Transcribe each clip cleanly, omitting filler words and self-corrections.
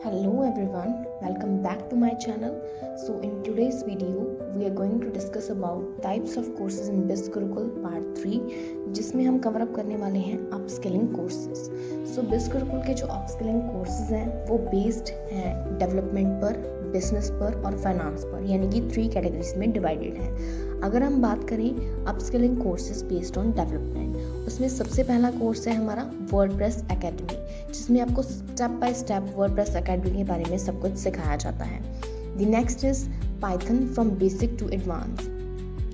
Hello everyone, welcome back to my channel. So in today's video we are going to discuss about types of courses in BIS Gurukul part 3 जिसमें हम cover up करने वाले हैं upskilling courses. सो BIS Gurukul के जो upskilling courses हैं वो based हैं डेवलपमेंट पर, बिजनेस पर और फाइनेंस पर, यानी कि 3 कैटेगरीज में डिवाइडेड है। अगर हम बात करें upskilling courses based on development, उसमें सबसे पहला कोर्स है हमारा वर्डप्रेस एकेडमी, जिसमें आपको step by step WordPress academy के बारे में सब कुछ सिखाया जाता है। The next is Python from basic to advance.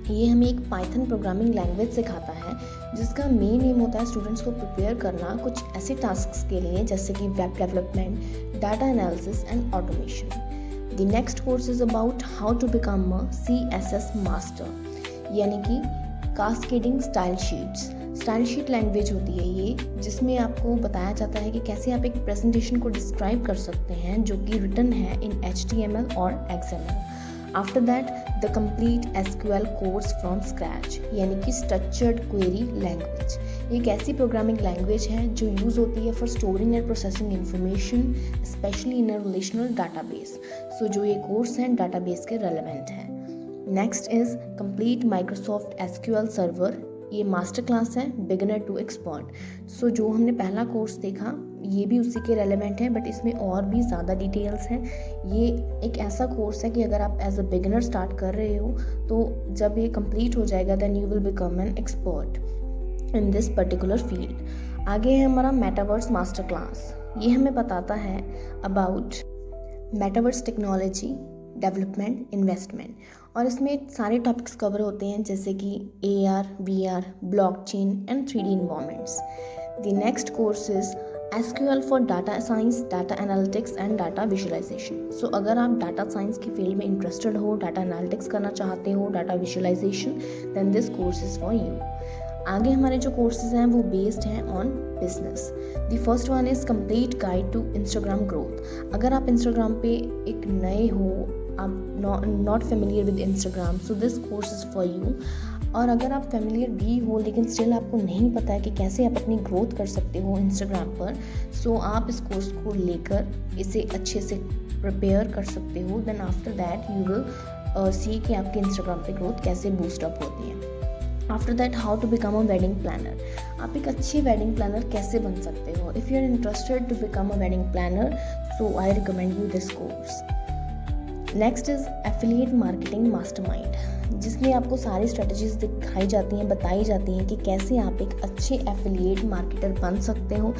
ये हमें एक पाइथन प्रोग्रामिंग लैंग्वेज सिखाता है जिसका मेन एम होता है स्टूडेंट्स को प्रिपेयर करना कुछ ऐसे टास्क्स के लिए जैसे कि web development, data analysis and automation. The next course is about how to become a CSS master, यानी कि cascading style sheets. Style sheet language होती है ये, जिसमें आपको बताया जाता है कि कैसे आप एक प्रेजेंटेशन को डिस्क्राइब कर सकते हैं जो कि रिटन है इन HTML और XML। After that the complete SQL course from scratch, यानी कि स्ट्रक्चर्ड क्वेरी लैंग्वेज। एक ऐसी प्रोग्रामिंग लैंग्वेज है जो यूज़ होती है for storing and processing information specially in a relational database. So जो ये कोर्स है डाटाबेस के रेलेवेंट है। Next is complete Microsoft SQL server. ये मास्टर क्लास है बिगिनर टू एक्सपर्ट। सो जो हमने पहला कोर्स देखा ये भी उसी के रेलेवेंट है, बट इसमें और भी ज़्यादा डिटेल्स हैं। ये एक ऐसा कोर्स है कि अगर आप एज अ बिगिनर स्टार्ट कर रहे हो तो जब ये कंप्लीट हो जाएगा then you will become an expert in this particular field. आगे है हमारा मेटावर्स मास्टर क्लास। ये हमें बताता है about metaverse technology, development, investment, और इसमें सारे टॉपिक्स कवर होते हैं जैसे कि AR, VR, blockchain and 3D environments. The next course is SQL for data science, data analytics and data visualisation. So अगर आप डाटा साइंस की फील्ड में इंटरेस्टेड हो, डाटा एनालिटिक्स करना चाहते हो, data visualisation, then this course is for you. आगे हमारे जो कोर्सेज हैं वो बेस्ड हैं on business. The first one is complete guide to Instagram growth. अगर आप इंस्टाग्राम पे एक नए हो, आप not familiar with Instagram, so this course is for you. और अगर आप फेमिलियर भी हो लेकिन स्टिल आपको नहीं पता है कि कैसे आप अपनी ग्रोथ कर सकते हो इंस्टाग्राम पर, सो आप इस कोर्स को लेकर इसे अच्छे से प्रिपेयर कर सकते हो। Then after that you will see कि आपके इंस्टाग्राम पे ग्रोथ कैसे बूस्ट अप होती है। After that how to become a wedding planner. आप एक अच्छी वेडिंग प्लानर कैसे बन सकते हो। If you are interested to become a wedding planner, so I recommend you this course. Next is affiliate marketing mastermind, जिसमें आपको सारी स्ट्रेटजीज दिखाई जाती हैं, बताई जाती हैं कि कैसे आप एक अच्छे एफिलिएट मार्केटर बन सकते हो।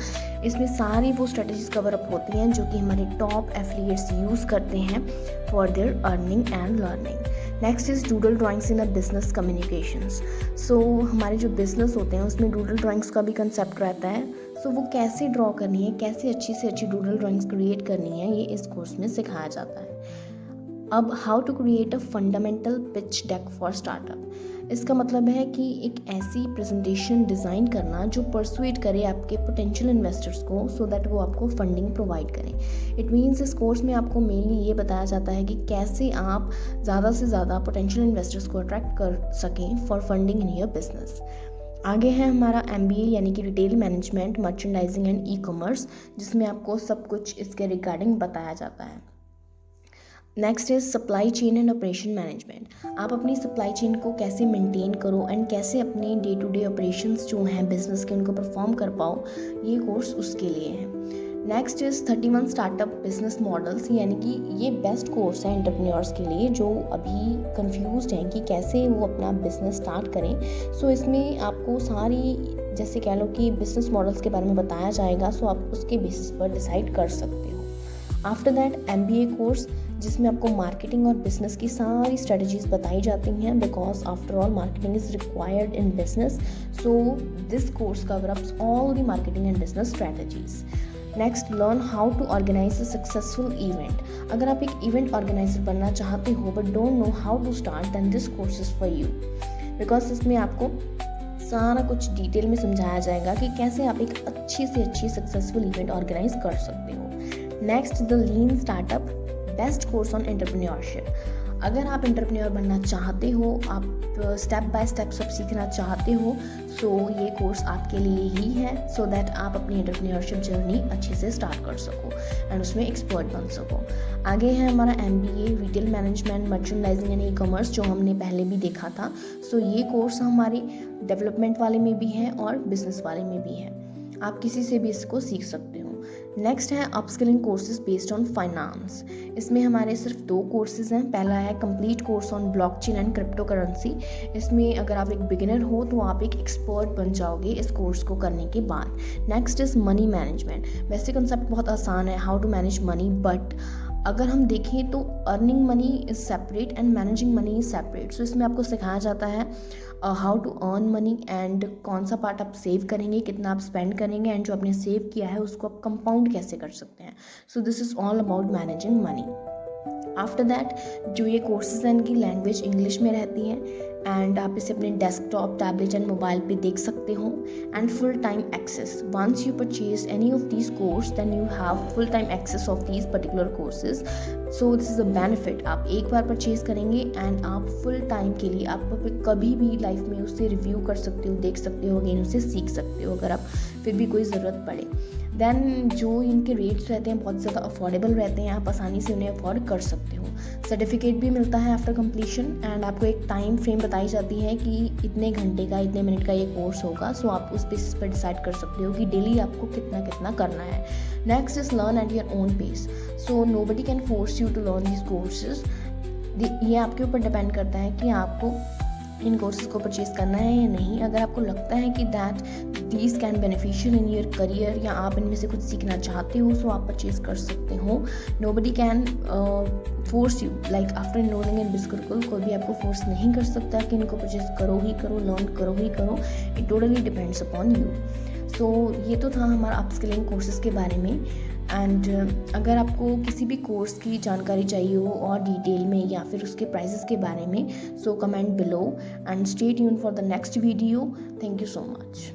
इसमें सारी वो स्ट्रेटजीज कवर अप होती हैं जो कि हमारे टॉप एफिलिएट्स यूज़ करते हैं for their earning and learning. Next is doodle drawings in a business communications. So हमारे जो बिजनेस होते हैं उसमें डूडल ड्राइंग्स का भी कंसेप्ट रहता है। सो वो कैसे ड्रॉ करनी है, कैसे अच्छी से अच्छी डूडल ड्राइंग्स क्रिएट करनी है, ये इस कोर्स में सिखाया जाता है। अब how to create a fundamental pitch deck for startup. इसका मतलब है कि एक ऐसी प्रेजेंटेशन डिज़ाइन करना जो परसुएट करे आपके पोटेंशियल इन्वेस्टर्स को, सो दैट वो आपको फंडिंग प्रोवाइड करें। इट मीन्स इस कोर्स में आपको मेनली ये बताया जाता है कि कैसे आप ज़्यादा से ज़्यादा पोटेंशियल इन्वेस्टर्स को अट्रैक्ट कर सकें for funding in your business. आगे है हमारा MBA, यानी कि retail management, merchandising and e-commerce, जिसमें आपको सब कुछ इसके रिगार्डिंग बताया जाता है। Next is supply chain and operation management. आप अपनी सप्लाई चेन को कैसे मेंटेन करो एंड कैसे अपने डे टू डे ऑपरेशंस जो हैं बिजनेस के उनको परफॉर्म कर पाओ, ये कोर्स उसके लिए है। Next is 31 startup business models, यानी कि ये बेस्ट कोर्स है एंटरप्रेन्योर्स के लिए जो अभी कंफ्यूज्ड हैं कि कैसे वो अपना बिजनेस स्टार्ट करें। सो इसमें आपको सारी जैसे कह लो कि बिजनेस मॉडल्स के बारे में बताया जाएगा, सो आप उसके बेसिस पर डिसाइड कर सकते हो। आफ्टर दैट MBA कोर्स, जिसमें आपको मार्केटिंग और बिजनेस की सारी स्ट्रेटजीज बताई जाती हैं, because after all marketing is required in business. So this course cover ups all the marketing and business strategies. Next, learn how to organise a successful event. अगर आप एक इवेंट ऑर्गेनाइजर बनना चाहते हो but don't know how to start, then this course is for you, because इसमें आपको सारा कुछ डिटेल में समझाया जाएगा कि कैसे आप एक अच्छी से अच्छी सक्सेसफुल इवेंट ऑर्गेनाइज कर सकते हो। Next, the lean startup best course on entrepreneurship. अगर आप एंटरप्रेन्योर बनना चाहते हो, आप स्टेप बाय स्टेप सब सीखना चाहते हो, सो ये कोर्स आपके लिए ही है, सो दैट आप अपनी एंटरप्रेन्योरशिप जर्नी अच्छे से स्टार्ट कर सको एंड उसमें एक्सपर्ट बन सको। आगे है हमारा MBA retail management merchandising and e-commerce, जो हमने पहले भी देखा था। सो ये कोर्स हमारे डेवलपमेंट वाले में भी है और बिजनेस वाले में भी है, आप किसी से भी इसको सीख सकते हो। नेक्स्ट है upskilling courses based on finance. इसमें हमारे सिर्फ 2 कोर्सेज हैं। पहला है complete course on blockchain and crypto currency. इसमें अगर आप एक बिगिनर हो तो आप एक एक्सपर्ट बन जाओगे इस कोर्स को करने के बाद। Next is money management. वैसे कंसेप्ट बहुत आसान है, how to manage money, but अगर हम देखें तो earning money is separate and managing money is separate. So इसमें आपको सिखाया जाता है how to earn money and कौन सा पार्ट आप सेव करेंगे, कितना आप स्पेंड करेंगे, एंड जो आपने सेव किया है उसको आप कंपाउंड कैसे कर सकते हैं। सो this is all about managing money. After that जो ये कोर्सेज हैं इनकी लैंग्वेज इंग्लिश में रहती है एंड आप इसे अपने डेस्कटॉप, टैबलेट एंड मोबाइल पे देख सकते हो and full time access. Once you purchase any of these course then you have full time access of these particular courses. So this is a benefit. आप एक बार परचेज करेंगे and आप full time के लिए आप कभी भी लाइफ में उससे रिव्यू कर सकते हो, देख सकते हो, अगेन उससे सीख सकते हो अगर आप फिर भी कोई ज़रूरत पड़े। देन जो इनके रेट्स रहते हैं बहुत ज़्यादा अफोर्डेबल रहते हैं, आप आसानी से उन्हें अफोर्ड कर सकते हो। सर्टिफिकेट भी मिलता है आफ्टर कंप्लीशन एंड आपको एक टाइम फ्रेम बताई जाती है कि इतने घंटे का, इतने मिनट का ये कोर्स होगा। सो आप उस बेसिस पर डिसाइड कर सकते हो कि डेली आपको कितना कितना करना है। Next is learn at your own pace. So nobody can force you to learn this courses. ये आपके ऊपर डिपेंड करता है कि आपको इन कोर्सेज को परचेज करना है या नहीं। अगर आपको लगता है कि that these can beneficial in your career या आप इनमें से कुछ सीखना चाहते हो, सो आप परचेज कर सकते हो। Nobody can force you, like after enrolling in बिस्कुरुकुल कोई भी आपको फोर्स नहीं कर सकता कि इनको परचेज करो ही करो, लर्न करो ही करो। It totally depends upon you. So ये तो था हमारा अपस्किलिंग कोर्सेज के बारे में। एंड अगर आपको किसी भी कोर्स की जानकारी चाहिए हो और डिटेल में या फिर उसके प्राइसेस के बारे में, so comment below and stay tuned for the next video. Thank you so much.